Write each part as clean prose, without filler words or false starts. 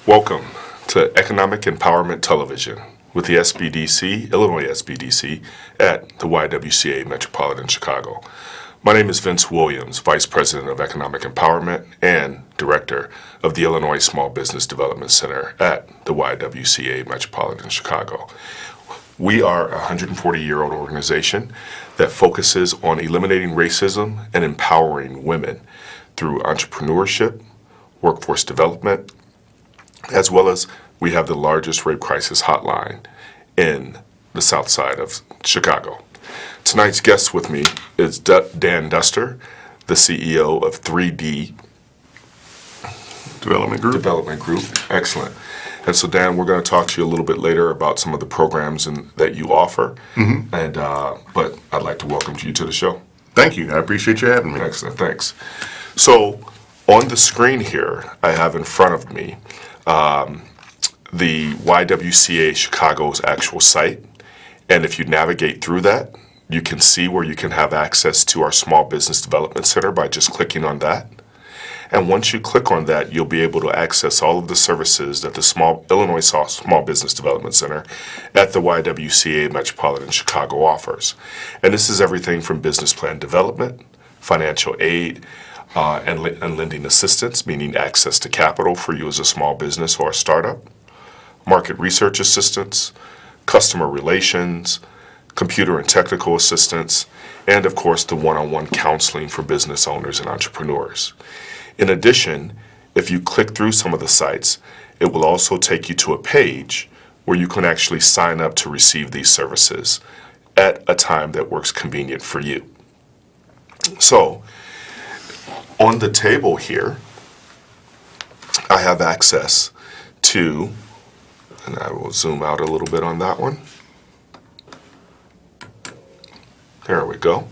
Welcome to Economic Empowerment Television with the SBDC, Illinois SBDC, at the YWCA Metropolitan Chicago. My name is Vince Williams, Vice President of Economic Empowerment and Director of the Illinois Small Business Development Center at the YWCA Metropolitan Chicago. We are a 140-year-old organization that focuses on eliminating racism and empowering women through entrepreneurship, workforce development, as well as we have the largest rape crisis hotline in the south side of Chicago. Tonight's guest with me is Dan Duster, the CEO of 3D Development Group. Excellent. And so, Dan, we're going to talk to you a little bit later about some of the programs that you offer. But I'd like to welcome you to the show. Thank you. I appreciate you having me. Excellent. Thanks. So, on the screen here, I have in front of me the YWCA Chicago's actual site. And if you navigate through that, you can see where you can have access to our Small Business Development Center by just clicking on that. And once you click on that, you'll be able to access all of the services that the Illinois Small Business Development Center at the YWCA Metropolitan Chicago offers. And this is everything from business plan development, financial aid, and lending assistance, meaning access to capital for you as a small business or a startup, market research assistance, customer relations, computer and technical assistance, and of course the one-on-one counseling for business owners and entrepreneurs. In addition, if you click through some of the sites, it will also take you to a page where you can actually sign up to receive these services at a time that works convenient for you. So, on the table here, I have access to, and I will zoom out a little bit on that one. There we go.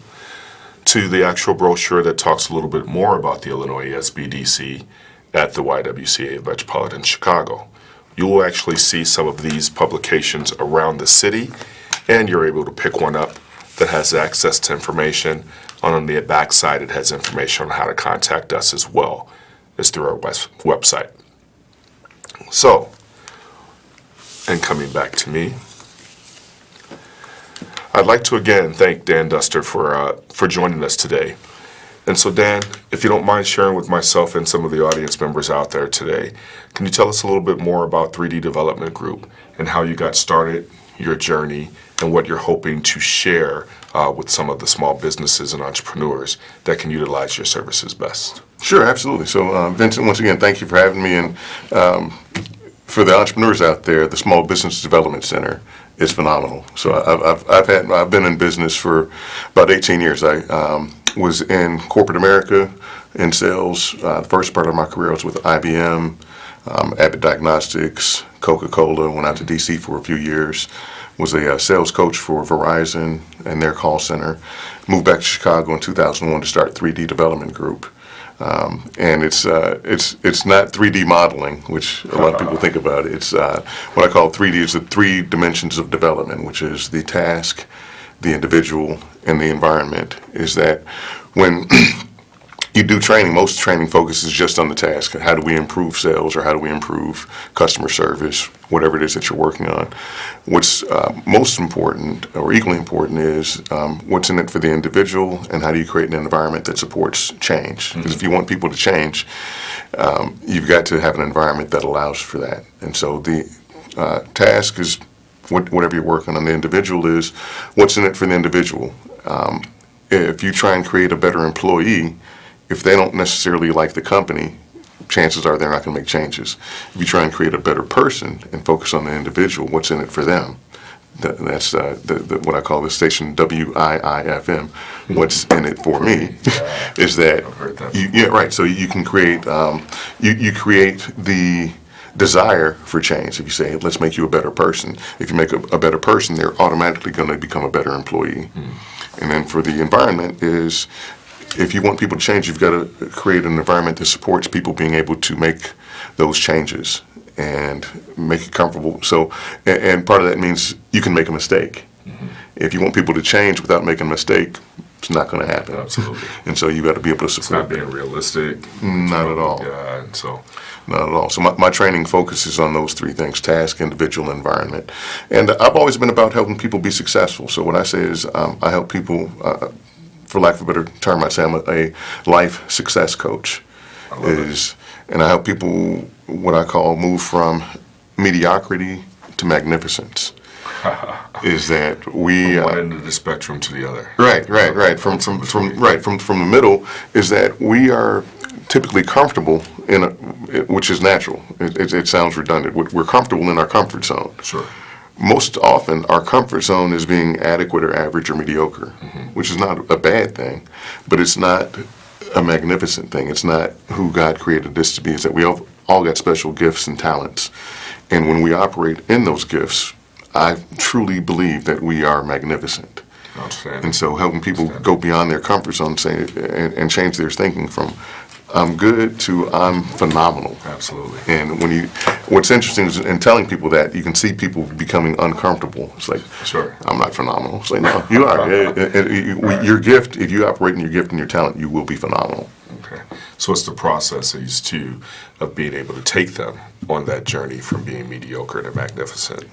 To the actual brochure that talks a little bit more about the Illinois SBDC at the YWCA Metropolitan Chicago. You will actually see some of these publications around the city, and you're able to pick one up that has access to information. On the back side, it has information on how to contact us as well as through our website. So, and coming back to me, I'd like to again thank Dan Duster for joining us today. And so, Dan, if you don't mind sharing with myself and some of the audience members out there today, can you tell us a little bit more about 3D Development Group and how you got started, your journey, and what you're hoping to share with some of the small businesses and entrepreneurs that can utilize your services best? Sure, absolutely. So, Vincent, once again, thank you for having me. And for the entrepreneurs out there, the Small Business Development Center is phenomenal. So I've been in business for about 18 years. I was in corporate America in sales. The first part of my career was with IBM, Abbott Diagnostics, Coca-Cola. Went out to DC for a few years. Was a sales coach for Verizon and their call center. Moved back to Chicago in 2001 to start 3D Development Group. And it's not 3D modeling, which a lot of people think about. It's what I call 3D is the three dimensions of development, which is the task, the individual, and the environment. Is that when you do training, most training focuses just on the task. How do we improve sales, or how do we improve customer service, whatever it is that you're working on. What's most important, or equally important, is what's in it for the individual, and how do you create an environment that supports change. Because if you want people to change, you've got to have an environment that allows for that. And so the task is whatever you're working on. The individual is what's in it for the individual. If you try and create a better employee, if they don't necessarily like the company, chances are they're not going to make changes. If you try and create a better person and focus on the individual, what's in it for them? That's what I call the station WIIFM. What's in it for me is that, right. So you can create you create the desire for change. If you say, let's make you a better person, if you make a better person, they're automatically going to become a better employee. And then for the environment is, if you want people to change, you've got to create an environment that supports people being able to make those changes and make it comfortable. So, and part of that means you can make a mistake. If you want people to change without making a mistake, It's not going to happen. Absolutely. And so you got to be able to It's support not being realistic. Not at all. So Not at all. So my training focuses on those three things: task, individual, environment. And I've always been about helping people be successful. So what I say is I help people, for lack of a better term, I say I'm a life success coach. I love it. And I help people, what I call, move from mediocrity to magnificence. Is that we From one end of the spectrum to the other. right. From the middle is that we are typically comfortable in which is natural. It sounds redundant. We're comfortable in our comfort zone. Sure. Most often, our comfort zone is being adequate or average or mediocre, which is not a bad thing, but it's not a magnificent thing. It's not who God created us to be. It's that we all got special gifts and talents, and when we operate in those gifts, I truly believe that we are magnificent. Outstanding. And so helping people go beyond their comfort zone and change their thinking from I'm good to I'm phenomenal. Absolutely. And what's interesting is in telling people that, you can see people becoming uncomfortable. It's like, Sure. I'm not phenomenal. It's like, no, you are. Your gift, if you operate in your gift and your talent, you will be phenomenal. Okay. So it's the processes too of being able to take them on that journey from being mediocre to magnificent,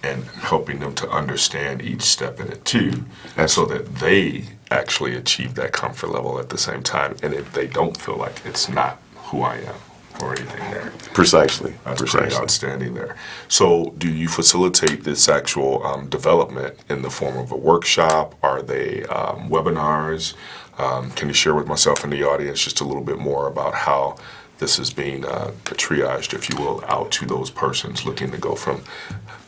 and helping them to understand each step in it too, so that they actually achieve that comfort level at the same time, and if they don't feel like it's not who I am or anything there. Precisely. That's pretty outstanding there. So do you facilitate this actual development in the form of a workshop? Are they webinars? Can you share with myself and the audience just a little bit more about how this is being triaged, if you will, out to those persons looking to go from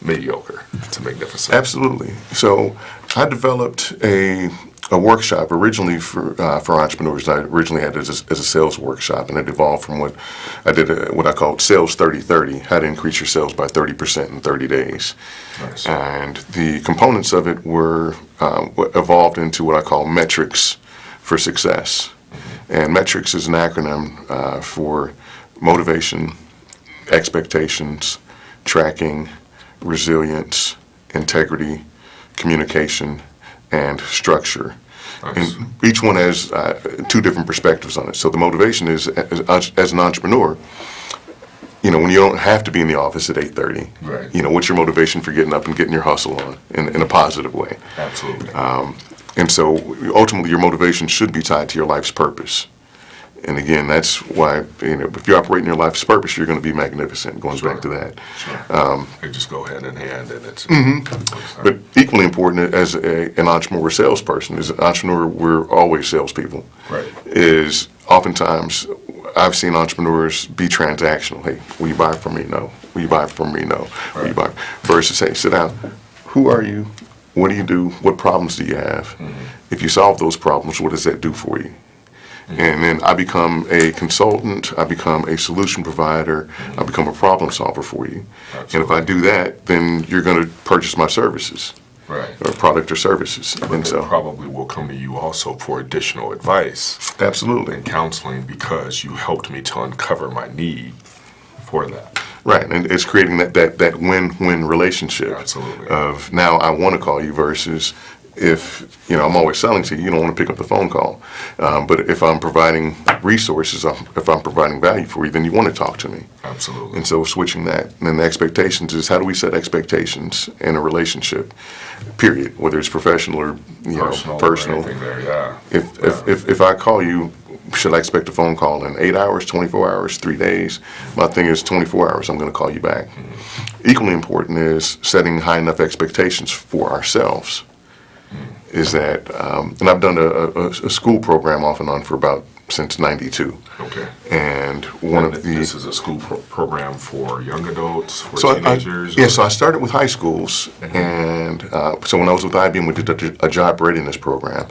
mediocre to magnificent? Absolutely. So I developed a workshop originally for entrepreneurs. I originally had it as a sales workshop, and it evolved from what I did, what I called Sales 30-30, how to increase your sales by 30% in 30 days. Nice. And the components of it were evolved into what I call metrics for success. And metrics is an acronym for motivation, expectations, tracking, resilience, integrity, communication, and structure. Nice. And each one has two different perspectives on it. So the motivation is, as an entrepreneur, when you don't have to be in the office at 8:30, Right. What's your motivation for getting up and getting your hustle on in a positive way? Absolutely. And so ultimately your motivation should be tied to your life's purpose. And again, that's why, if you operate in your life's purpose, you're going to be magnificent, going back to that. Sure. They just go hand in hand, and it's... But equally important as an entrepreneur or salesperson, as an entrepreneur, we're always salespeople. Right. Is oftentimes I've seen entrepreneurs be transactional. Hey, will you buy from me? No. Will you buy from me? No. Will you buy? Versus, hey, sit down. Who are you? What do you do? What problems do you have? If you solve those problems, what does that do for you? And then I become a consultant, I become a solution provider, I become a problem solver for you. Absolutely. And if I do that, then you're going to purchase my services, Right. or product or services. But And they so, probably will come to you also for additional advice absolutely. and counseling, because you helped me to uncover my need for that. Right, and it's creating that win-win relationship. Absolutely. Of now I want to call you versus if, I'm always selling to you, you don't want to pick up the phone call. But if I'm providing resources, if I'm providing value for you, then you want to talk to me. Absolutely. And so switching that. And then the expectations is, how do we set expectations in a relationship, period, whether it's professional or, personal. Or anything there, yeah. If I call you, should I expect a phone call in 8 hours, 24 hours, 3 days? My thing is 24 hours, I'm going to call you back. Equally important is setting high enough expectations for ourselves. Is that, and I've done a school program off and on for since '92. Okay. And This is a school program for young adults, for so teenagers? So I started with high schools, and so when I was with IBM, we did a job readiness program,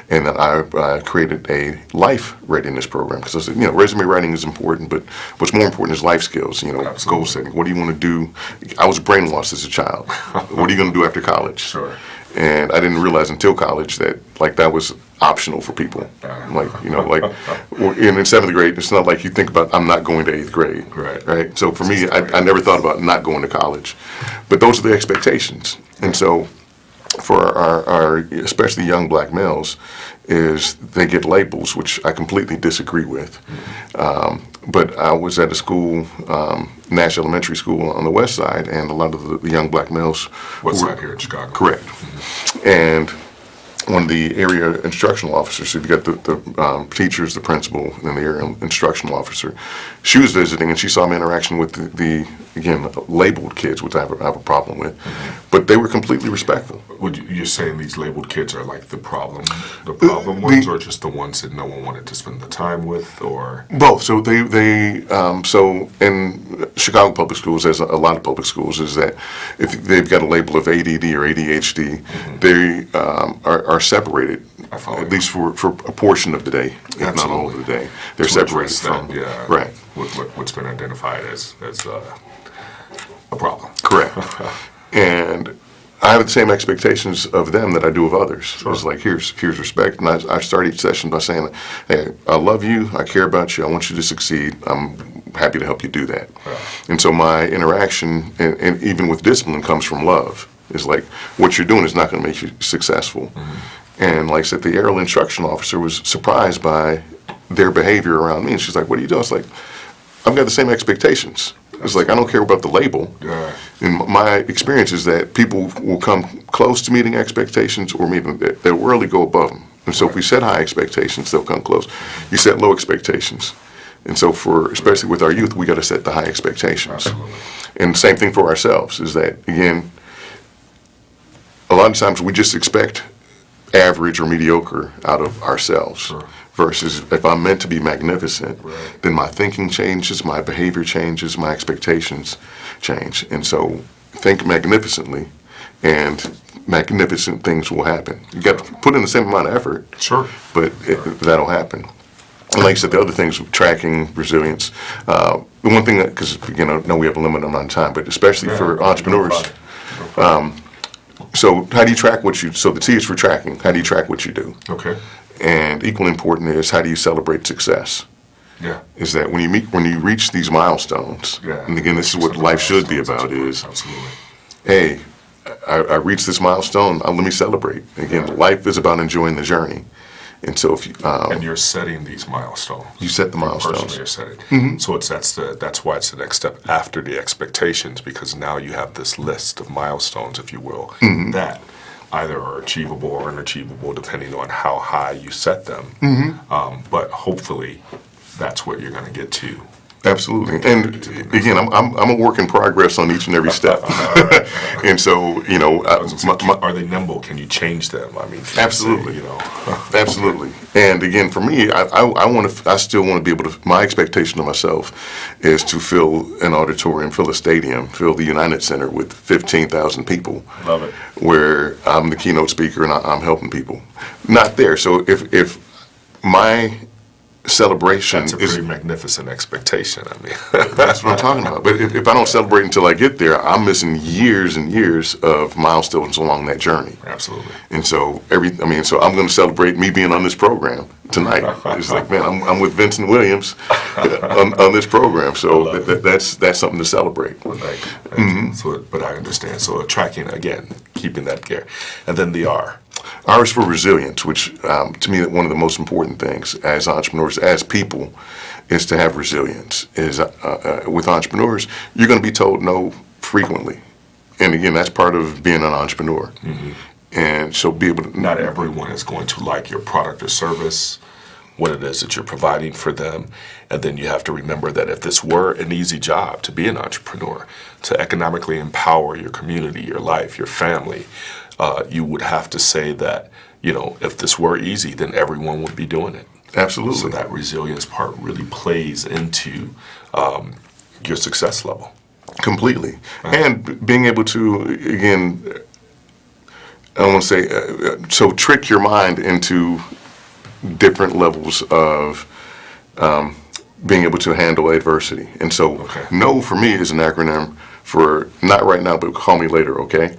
and then I created a life readiness program, because I said, resume writing is important, but what's more important is life skills, goal setting. What do you want to do? I was brainwashed as a child. What are you going to do after college? Sure. And I didn't realize until college that that was optional for people. In seventh grade, it's not like you think about, I'm not going to eighth grade. Right. So for me, I never thought about not going to college. But those are the expectations. And so for our especially young black males is they get labels, which I completely disagree with. But I was at a school, Nash Elementary School on the west side, and a lot of the young black males. West side here in Chicago. Correct. And one of the area instructional officers, so you got the teachers, the principal, and then the area instructional officer. She was visiting, and she saw my interaction with the again, labeled kids, which I have a problem with. But they were completely respectful. You're saying these labeled kids are like the problem ones, or just the ones that no one wanted to spend the time with, or? Both. So so in Chicago public schools, as a lot of public schools, is that if they've got a label of ADD or ADHD, they are separated, at least for a portion of the day, if not all of the day. They're separated from, right. What's been identified as a problem. Correct. And I have the same expectations of them that I do of others. Sure. It's like, here's respect. And I start each session by saying, hey, I love you, I care about you, I want you to succeed, I'm happy to help you do that. Yeah. And so my interaction, and even with discipline, comes from love. It's like, what you're doing is not going to make you successful. Mm-hmm. And like I said, the area instruction officer was surprised by their behavior around me. And she's like, what are you doing? It's like, I've got the same expectations. It's like, I don't care about the label. Yeah. And my experience is that people will come close to meeting expectations or meeting, they'll rarely go above them. And so if we set high expectations, they'll come close. You set low expectations. And so especially with our youth, we got to set the high expectations. Absolutely. And same thing for ourselves is that, again, a lot of times we just expect average or mediocre out of ourselves. Sure. Versus if I'm meant to be magnificent, right, then my thinking changes, my behavior changes, my expectations change. And so think magnificently, and magnificent things will happen. You got to put in the same amount of effort, sure, but that'll happen. And like I said, the other things, tracking, resilience. The one thing that, because again, I know we have a limited amount of time, but especially for entrepreneurs. So how do you track so the T is for tracking. How do you track what you do? Okay. And equally important is, how do you celebrate success? Yeah. Is that when you reach these milestones, yeah, and again, this is what life should be about, is, absolutely, hey, I reached this milestone, let me celebrate. Again, yeah, life is about enjoying the journey. And so if you... and you're setting these milestones. You set the milestones. Personally, you're setting. Mm-hmm. So that's why it's the next step after the expectations, because now you have this list of milestones, if you will, mm-hmm, that either are achievable or unachievable depending on how high you set them. Mm-hmm. But hopefully that's what you're going to get to. Absolutely. And again, I'm a work in progress on each and every step. And so, are they nimble? Can you change them? I mean, absolutely. Absolutely. And again, for me, I still want to be able to, my expectation of myself is to fill an auditorium, fill a stadium, fill the United Center with 15,000 people. Love it. Where I'm the keynote speaker and I'm helping people. Not there. So if my celebration is... That's a pretty magnificent expectation. I mean, that's what I'm talking about. But if I don't celebrate until I get there, I'm missing years and years of milestones along that journey. Absolutely. And so so I'm going to celebrate me being on this program tonight. It's like, man, I'm with Vincent Williams on this program. So that's something to celebrate. Well, thank you. Mm-hmm. So, but I understand. So tracking, again, keeping that gear. And then the R. R is for resilience, which to me, one of the most important things as entrepreneurs, as people, is to have resilience. With entrepreneurs, you're going to be told no frequently. And again, that's part of being an entrepreneur. Mm-hmm. And so be able to... Not everyone is going to like your product or service, what it is that you're providing for them. And then you have to remember that if this were an easy job to be an entrepreneur, to economically empower your community, your life, your family, you would have to say that, if this were easy, then everyone would be doing it. Absolutely. So that resilience part really plays into your success level. Completely. And being able to, again, I want to say, so trick your mind into different levels of being able to handle adversity. And so, NO for me is an acronym for not right now, but call me later, okay?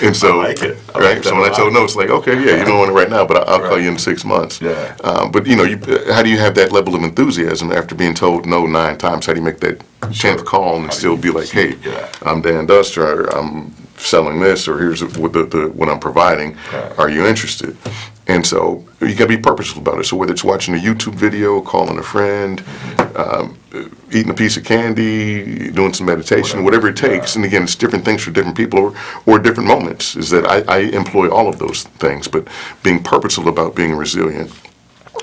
And so, I like it. I right? like So that when a I told lot. no, it's like, okay, yeah, you don't want it right now, but I'll call you in 6 months. Yeah. But how do you have that level of enthusiasm after being told no 9 times? How do you make that 10th call and How do still you be like, hey, keep- yeah. I'm Dan Duster, or I'm selling this, or here's what I'm providing. Right. Are you interested? And so you got to be purposeful about it. So whether it's watching a YouTube video, calling a friend, eating a piece of candy, doing some meditation, whatever it takes. Yeah. And again, it's different things for different people or different moments. Is that I employ all of those things, but being purposeful about being resilient.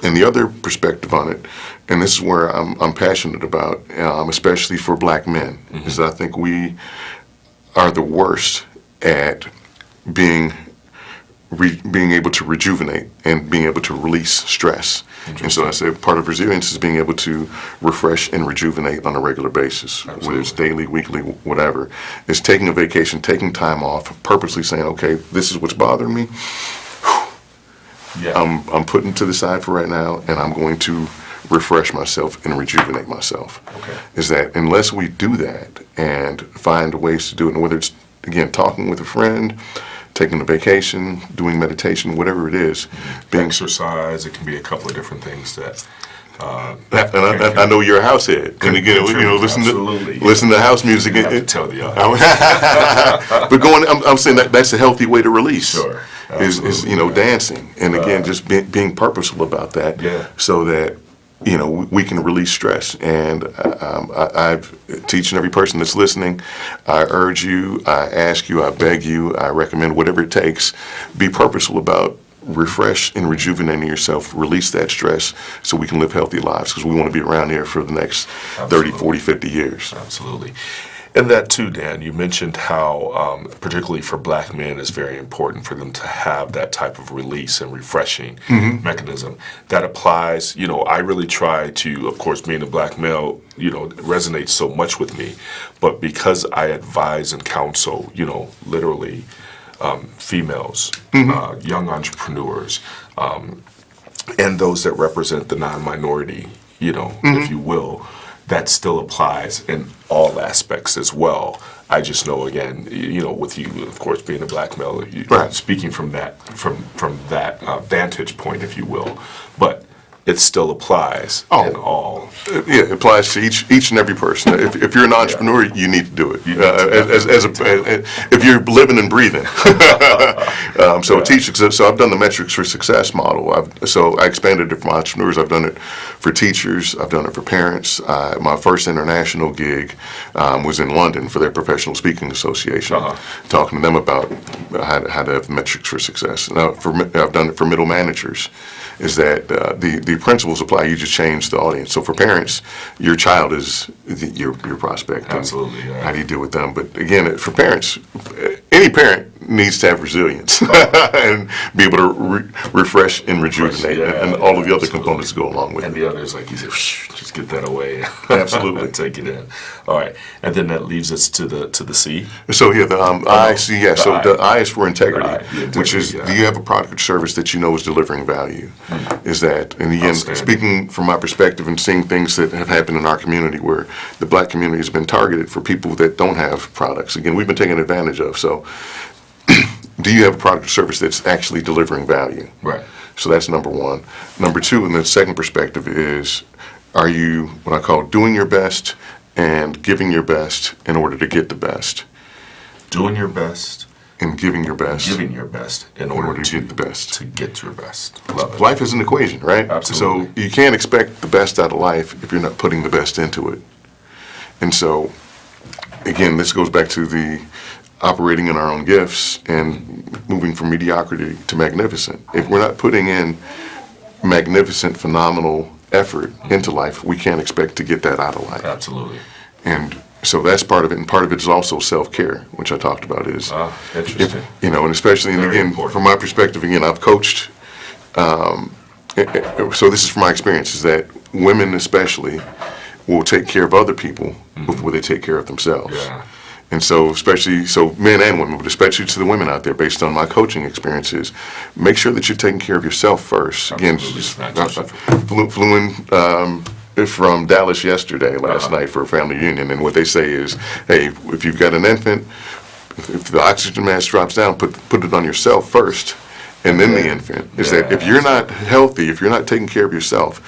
And the other perspective on it, and this is where I'm passionate about, especially for black men, is that I think we are the worst at being able to rejuvenate and being able to release stress. And so I said part of resilience is being able to refresh and rejuvenate on a regular basis, whether it's daily, weekly, whatever. It's taking a vacation, taking time off, purposely saying, okay, this is what's bothering me. Yeah. I'm putting to the side for right now, and I'm going to refresh myself and rejuvenate myself. Okay. Is that unless we do that and find ways to do it, and whether it's, again, talking with a friend, taking a vacation, doing meditation, whatever it is, being Exercise. It can be a couple of different things that. and I know you're a house head, and again, Absolutely. listen to house music. You have to tell the audience. But I'm saying that's a healthy way to release. Sure. Is Absolutely. dancing, and again, just being purposeful about that, Yeah. so that we can release stress. And I've teaching every person that's listening. I urge you, I ask you, I beg you, I recommend whatever it takes. Be purposeful about refresh and rejuvenating yourself, release that stress so we can live healthy lives, because we want to be around here for the next 30, 40, 50 years. Absolutely. And that too, Dan, you mentioned how, particularly for black men, it's very important for them to have that type of release and refreshing mechanism. That applies, I really try to, of course, being a black male, it resonates so much with me. But because I advise and counsel, literally females, young entrepreneurs, and those that represent the non-minority, if you will, that still applies in all aspects as well. I just know, again, with you, of course, being a black male, Right. speaking from that vantage point, if you will, but it still applies in all. Yeah, it applies to each and every person. If you're an entrepreneur, you need to do it. If you're living and breathing. So I've done the metrics for success model. So I expanded it for entrepreneurs. I've done it for teachers. I've done it for parents. My first international gig was in London for their professional speaking association, talking to them about how to have metrics for success. Now, I've done it for middle managers. Is that the principles apply? You just change the audience. So for parents, your child is your prospect. Absolutely. Yeah. How do you deal with them? But again, for parents, any parent needs to have resilience and be able to refresh and rejuvenate, and all of the other components go along with and it. the others, like you said, just get that away. Absolutely. Take it in. All right, and then that leaves us to the C. So the I, see, yeah. So the I is for integrity, The integrity, which is, yeah. do you have a product or service that you know is delivering value? Is that, and again, Outstanding. speaking from my perspective and seeing things that have happened in our community where the black community has been targeted for people that don't have products. Again, we've been taken advantage of. So do you have a product or service that's actually delivering value? Right. So that's number one. Number two, and the second perspective is, are you what I call doing your best and giving your best in order to get the best? Doing your best, And giving your best giving your best in in order to get the best. to get your best. Love it. Life is an equation, right? Absolutely. So you can't expect the best out of life if you're not putting the best into it. And so, again, this goes back to the operating in our own gifts and moving from mediocrity to magnificent. If we're not putting in magnificent, phenomenal effort into life, we can't expect to get that out of life. Absolutely. And so that's part of it, and part of it is also self-care, which I talked about is, Interesting. and especially, and Very again, important. from my perspective, again, I've coached, so this is from my experience, is that women especially will take care of other people before they take care of themselves. Yeah. And so so men and women, but especially to the women out there, based on my coaching experiences, make sure that you're taking care of yourself first. Again, Absolutely. just Not just flew in from Dallas yesterday, last night, for a family reunion, and what they say is, hey, if you've got an infant, if the oxygen mask drops down, put it on yourself first, and then the infant. Is that if you're not healthy, if you're not taking care of yourself,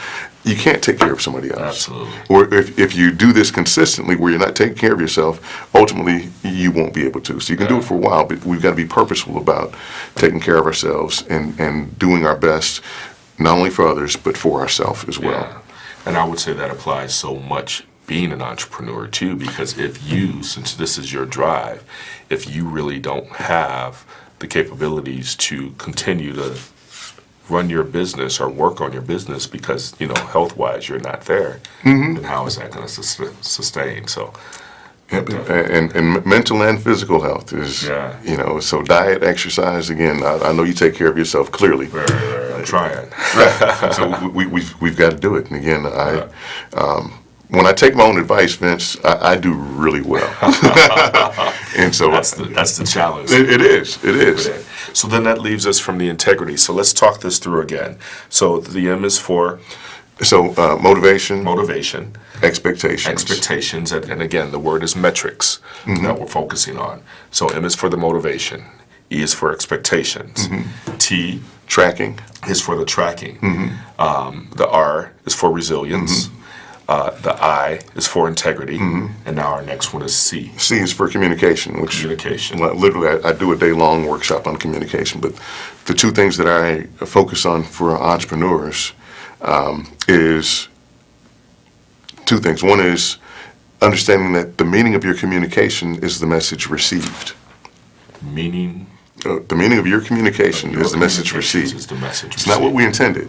you can't take care of somebody else. Absolutely. Or if you do this consistently where you're not taking care of yourself, ultimately you won't be able to. So you can do it for a while, but we've got to be purposeful about taking care of ourselves and doing our best, not only for others, but for ourselves as well. Yeah. And I would say that applies so much being an entrepreneur too, because if you, since this is your drive, if you really don't have the capabilities to continue to run your business or work on your business because, health-wise you're not there, then how is that going to sustain? So, and mental and physical health is, so diet, exercise, again, I know you take care of yourself, clearly. Right. I'm trying. Right. So we've got to do it. And again, when I take my own advice, Vince, I do really well. And so that's the challenge. It is. So then that leaves us from the integrity. So let's talk this through again. So the M is for motivation, expectations, and again the word is metrics that we're focusing on. So M is for the motivation, E is for expectations, T tracking is for the tracking, the R is for resilience. The I is for integrity, and now our next one is C. C is for communication, which literally I do a day-long workshop on communication. But the two things that I focus on for entrepreneurs is two things. One is understanding that the meaning of your communication is the message received. Meaning? The meaning of your communication is the message received. It's not what we intended.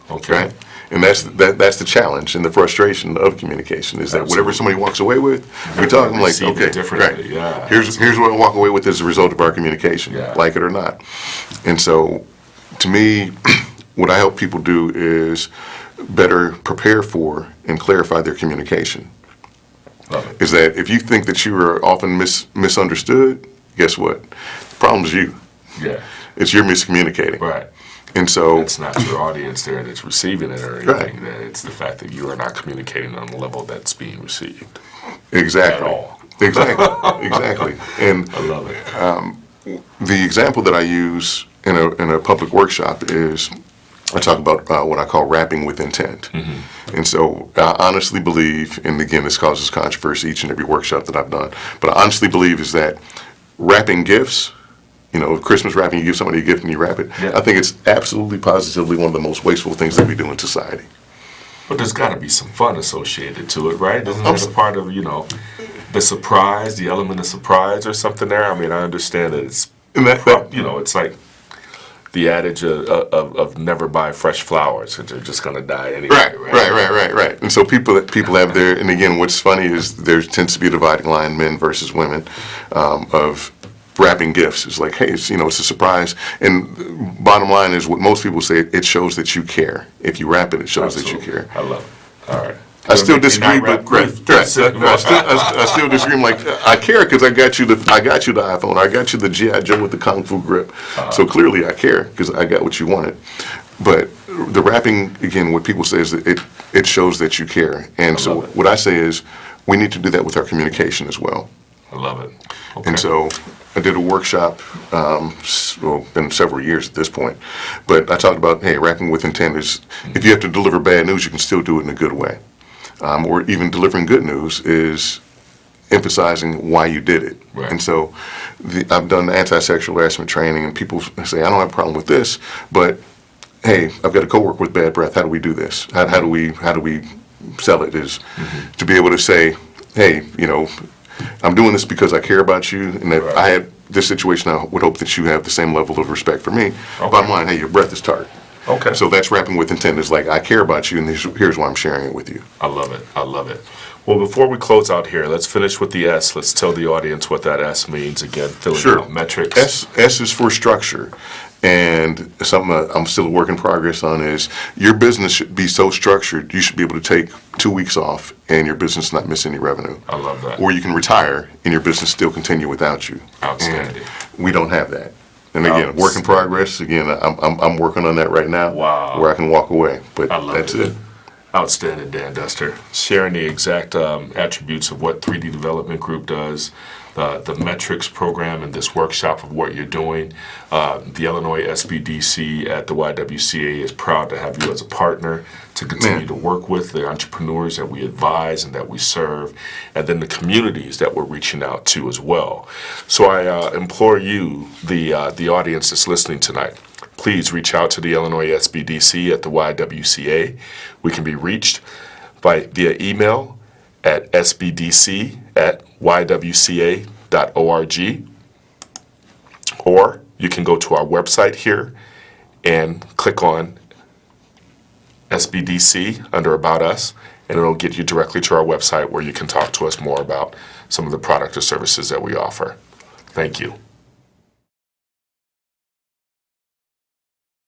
Okay. Right? And that's the challenge and the frustration of communication is that whatever somebody walks away with, we talk, I'm like, okay, great. Yeah, here's what I walk away with as a result of our communication, like it or not. And so, to me, what I help people do is better prepare for and clarify their communication. Is that if you think that you are often misunderstood, guess what? The problem's you. Yeah. It's you're miscommunicating. Right. And so it's not your audience there that's receiving it or anything. That it's the fact that you are not communicating on the level that's being received. Exactly. At all. Exactly. And I love it. The example that I use in a public workshop is I talk about what I call rapping with intent. And so I honestly believe, and again, this causes controversy each and every workshop that I've done, but I honestly believe is that wrapping gifts, Christmas wrapping, you give somebody a gift and you wrap it. Yeah. I think it's absolutely, positively one of the most wasteful things that we do in society. But there's got to be some fun associated to it, right? Isn't that a part of, the surprise, the element of surprise or something there? I mean, I understand that it's, it's like the adage of never buy fresh flowers because they're just going to die anyway. Right. And so people have their, and again, what's funny is there tends to be a dividing line, men versus women, of wrapping gifts. It's like, hey, it's a surprise. And bottom line is what most people say, it shows that you care. If you wrap it, it shows that you care. I love it. All right. I still disagree, but I still disagree. I'm like, I care because I got you the iPhone. I got you the G.I. Joe with the Kung Fu grip. So clearly I care because I got what you wanted. But the wrapping, again, what people say is that it shows that you care. And so what I say is we need to do that with our communication as well. I love it. Okay. And so I did a workshop, been several years at this point, but I talked about, hey, wrapping with intent is if you have to deliver bad news, you can still do it in a good way. Or even delivering good news is emphasizing why you did it. Right. And so I've done anti-sexual harassment training, and people say, I don't have a problem with this, but hey, I've got a coworker with bad breath. How do we do this? How do we sell it? Is to be able to say, hey, I'm doing this because I care about you, and that I had this situation. I would hope that you have the same level of respect for me. Okay. Bottom line, hey, your breath is tart. Okay. So that's wrapping with intent. It's like, I care about you, and here's why I'm sharing it with you. I love it. Well, before we close out here, let's finish with the S. Let's tell the audience what that S means again. Filling out metrics. S is for structure. And something I'm still a work in progress on is your business should be so structured, you should be able to take 2 weeks off and your business not miss any revenue. I love that. Or you can retire and your business still continue without you. Outstanding. And we don't have that. And again, work in progress. Again, I'm working on that right now. Wow. Where I can walk away. But that's it. Outstanding, Dan Duster. Sharing the exact attributes of what 3D Development Group does, the metrics program, and this workshop of what you're doing. The Illinois SBDC at the YWCA is proud to have you as a partner to continue to work with the entrepreneurs that we advise and that we serve, and then the communities that we're reaching out to as well. So I implore you, the audience that's listening tonight, please reach out to the Illinois SBDC at the YWCA. We can be reached via email at sbdc@ywca.org, or you can go to our website here and click on SBDC under About Us, and it'll get you directly to our website where you can talk to us more about some of the product or services that we offer. Thank you.